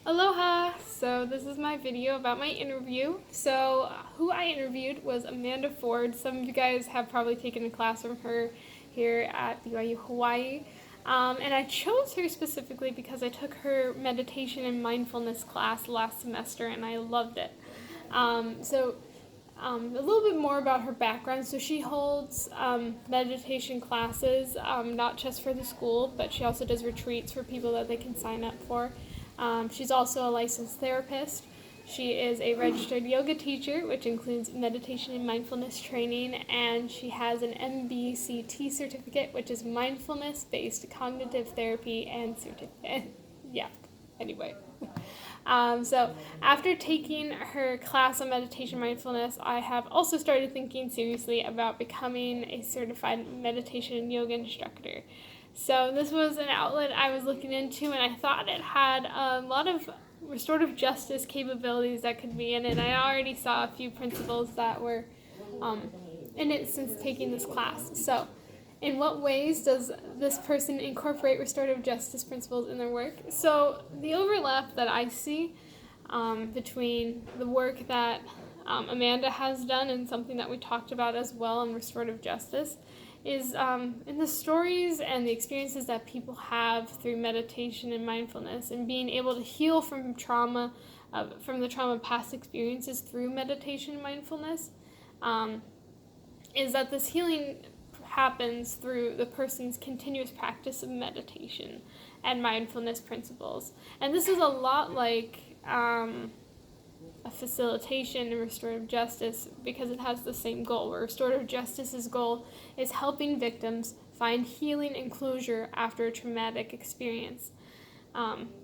Aloha! So this is my video about my interview. So who I interviewed was Amanda Ford. Some of you guys have probably taken a class from her here at BYU Hawaii. And I chose her specifically because I took her meditation and mindfulness class last semester and I loved it. A little bit more about her background. So she holds meditation classes, not just for the school, but she also does retreats for people that they can sign up for. She's also a licensed therapist. She is a registered yoga teacher, which includes meditation and mindfulness training, and she has an MBCT certificate, which is mindfulness-based cognitive therapy and certificate. Anyway. So after taking her class on meditation mindfulness, I have also started thinking seriously about becoming a certified meditation and yoga instructor. So this was an outlet I was looking into, and I thought it had a lot of restorative justice capabilities that could be in it. And I already saw a few principles that were in it since taking this class. So in what ways does this person incorporate restorative justice principles in their work? So the overlap that I see between the work that Amanda has done and something that we talked about as well in restorative justice is in the stories and the experiences that people have through meditation and mindfulness and being able to heal from trauma, from the trauma of past experiences through meditation and mindfulness, is that this healing happens through the person's continuous practice of meditation and mindfulness principles. And this is a lot like a facilitation and restorative justice because it has the same goal, where restorative justice's goal is helping victims find healing and closure after a traumatic experience.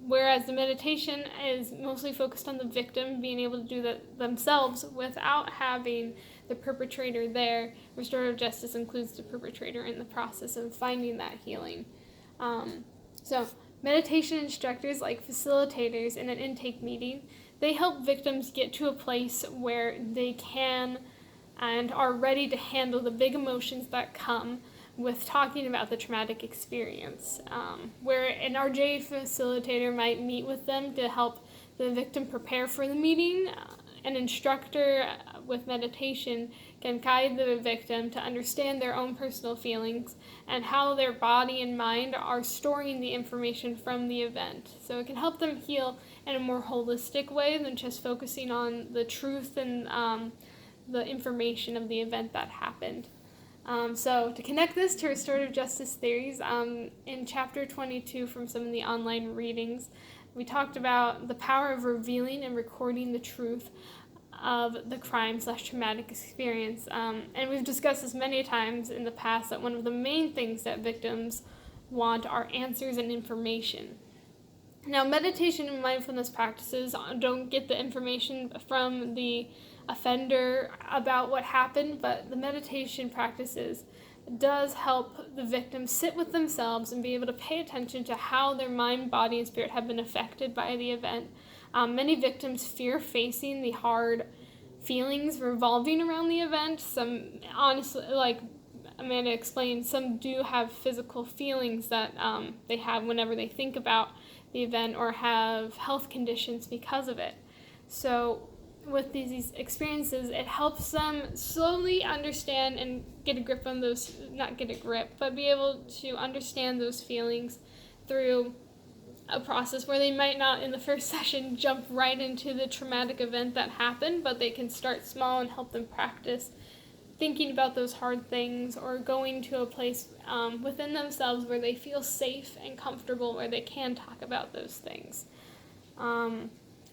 Whereas the meditation is mostly focused on the victim being able to do that themselves without having the perpetrator there. Restorative justice includes the perpetrator in the process of finding that healing. So meditation instructors, like facilitators in an intake meeting, they help victims get to a place where they can and are ready to handle the big emotions that come with talking about the traumatic experience, where an RJ facilitator might meet with them to help the victim prepare for the meeting. An instructor with meditation can guide the victim to understand their own personal feelings and how their body and mind are storing the information from the event. So it can help them heal in a more holistic way than just focusing on the truth and the information of the event that happened. So to connect this to restorative justice theories, in chapter 22 from some of the online readings, we talked about the power of revealing and recording the truth of the crime/traumatic experience. And we've discussed this many times in the past that one of the main things that victims want are answers and information. Now, meditation and mindfulness practices don't get the information from the offender about what happened, but the meditation practices does help the victim sit with themselves and be able to pay attention to how their mind, body, and spirit have been affected by the event. Many victims fear facing the hard feelings revolving around the event. Some, honestly, like Amanda explained, some do have physical feelings that they have whenever they think about the event or have health conditions because of it. So with these experiences, it helps them slowly understand and get a grip on those, not get a grip, but be able to understand those feelings through a process where they might not in the first session jump right into the traumatic event that happened, but they can start small and help them practice thinking about those hard things or going to a place within themselves where they feel safe and comfortable, where they can talk about those things. And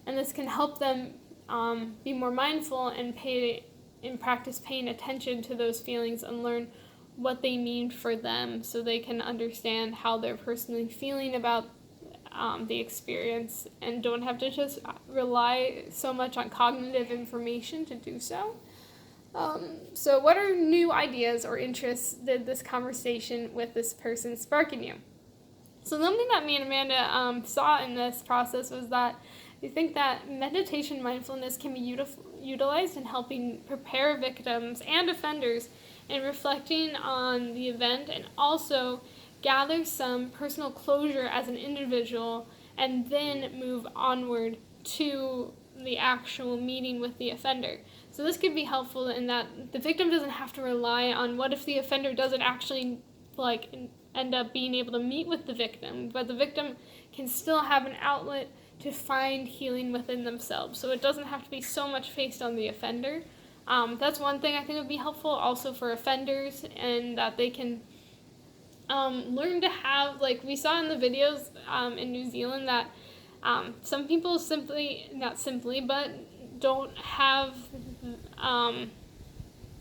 this can help them be more mindful and practice paying attention to those feelings and learn what they mean for them so they can understand how they're personally feeling about the experience and don't have to just rely so much on cognitive information to do so. So what are new ideas or interests did this conversation with this person spark in you? So something that me and Amanda saw in this process was that we think that meditation mindfulness can be utilized in helping prepare victims and offenders in reflecting on the event and also gather some personal closure as an individual and then move onward to the actual meeting with the offender. So this could be helpful in that the victim doesn't have to rely on what if the offender doesn't actually end up being able to meet with the victim, but the victim can still have an outlet to find healing within themselves. So it doesn't have to be so much based on the offender. That's one thing I think would be helpful also for offenders, and that they can learn to have, like we saw in the videos in New Zealand, that some people but don't have,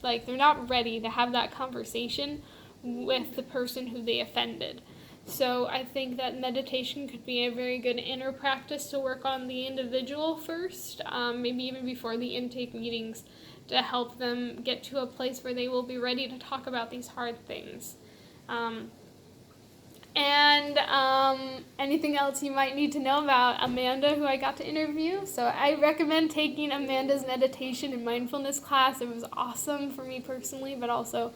they're not ready to have that conversation with the person who they offended. So I think that meditation could be a very good inner practice to work on the individual first, maybe even before the intake meetings, to help them get to a place where they will be ready to talk about these hard things. Anything else you might need to know about Amanda, who I got to interview. So I recommend taking Amanda's meditation and mindfulness class. It was awesome for me personally, but also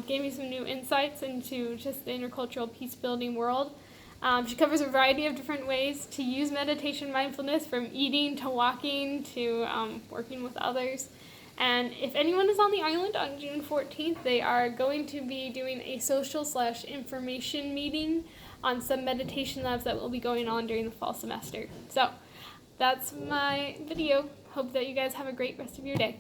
gave me some new insights into just the intercultural peace-building world. She covers a variety of different ways to use meditation mindfulness, from eating to walking to working with others. And if anyone is on the island on June 14th, they are going to be doing a social/information meeting on some meditation labs that will be going on during the fall semester. So that's my video. Hope that you guys have a great rest of your day.